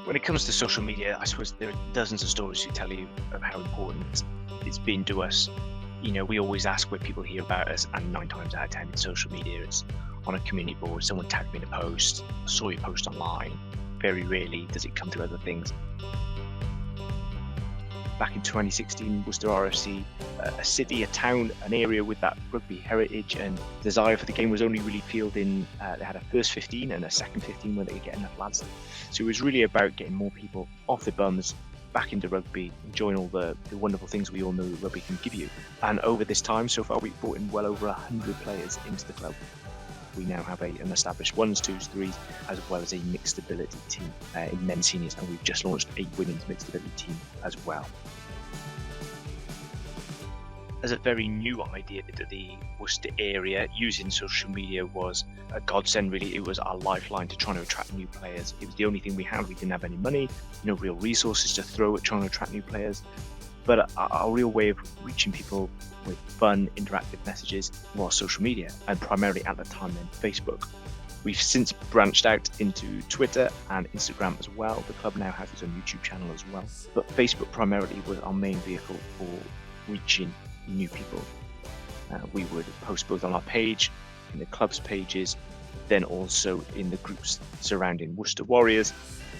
When it comes to social media, I suppose there are dozens of stories to tell you of how important it's been to us. We always ask where people hear about us, and 9 times out of 10 it's social media. It's on a community board, someone tagged me in a post, saw your post online. Very rarely does it come through other things. Back in 2016, Worcester RFC, a city, a town, an area with that rugby heritage and desire for the game was only really fielding. They had a first 15 and a second 15 where they could get enough lads. So it was really about getting more people off their bums, back into rugby, enjoying all the wonderful things we all know that rugby can give you. And over this time, so far, we've brought in well over 100 players into the club. We now have an established 1s, 2s, 3s, as well as a mixed ability team in men's seniors, and we've just launched a women's mixed ability team as well. As a very new idea to the Worcester area, using social media was a godsend, really. It was our lifeline to trying to attract new players. It was the only thing we had. We didn't have any money, no real resources to throw at trying to attract new players. But our real way of reaching people with fun, interactive messages was social media, and primarily at the time then Facebook. We've since branched out into Twitter and Instagram as well. The club now has its own YouTube channel as well. But Facebook primarily was our main vehicle for reaching new people. We would post both on our page, in the club's pages, then also in the groups surrounding Worcester Warriors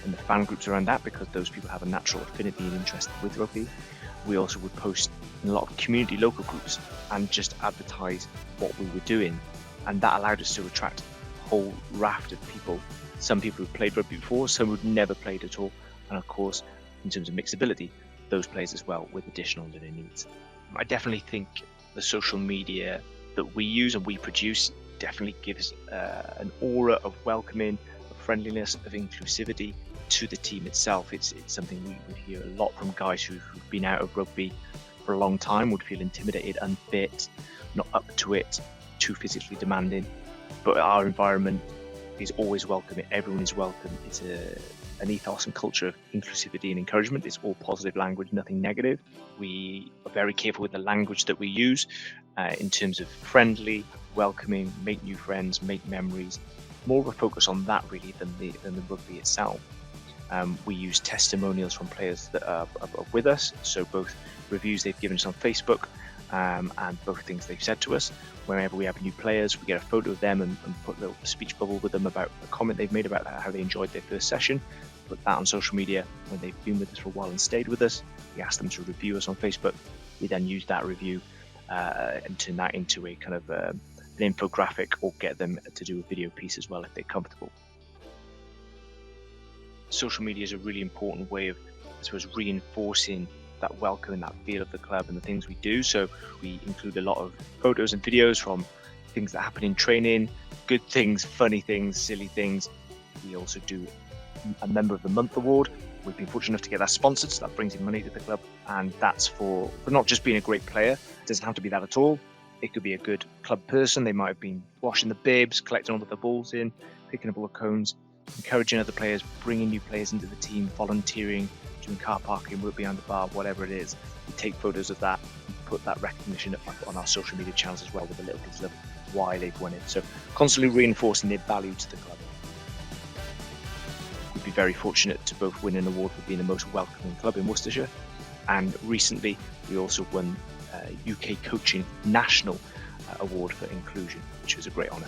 and the fan groups around that, because those people have a natural affinity and interest with rugby. We also would post in a lot of community local groups and just advertise what we were doing, and that allowed us to attract a whole raft of people. Some people who played rugby before, some who'd never played at all, and of course, in terms of mixability, those players as well with additional learning needs. I definitely think the social media that we use and we produce definitely gives an aura of welcoming, of friendliness, of inclusivity to the team itself. It's something we would hear a lot from guys who've been out of rugby for a long time, would feel intimidated, unfit, not up to it, too physically demanding. But our environment is always welcoming. Everyone is welcome. It's an ethos and culture of inclusivity and encouragement. It's all positive language, nothing negative. We are very careful with the language that we use in terms of friendly, welcoming, make new friends, make memories. More of a focus on that really than the rugby itself. We use testimonials from players that are with us, so both reviews they've given us on Facebook and both things they've said to us. Whenever we have new players, we get a photo of them and put a little speech bubble with them about a comment they've made about how they enjoyed their first session. Put that on social media when they've been with us for a while and stayed with us. We ask them to review us on Facebook. We then use that review and turn that into a kind of an infographic, or get them to do a video piece as well if they're comfortable. Social media is a really important way of, I suppose, reinforcing that welcome and that feel of the club and the things we do. So we include a lot of photos and videos from things that happen in training, good things, funny things, silly things. We also do a Member of the Month award. We've been fortunate enough to get that sponsored, so that brings in money to the club, and that's for not just being a great player. It doesn't have to be that at all. It could be a good club person. They might have been washing the bibs, collecting all of the balls in, picking up all the cones, encouraging other players, bringing new players into the team, volunteering, doing car parking, work behind the bar, whatever it is. We take photos of that and put that recognition up on our social media channels as well, with a little bit of why they've won it. So constantly reinforcing their value to the club. We'd be very fortunate to both win an award for being the most welcoming club in Worcestershire, and recently we also won UK Coaching National Award for Inclusion, which was a great honour.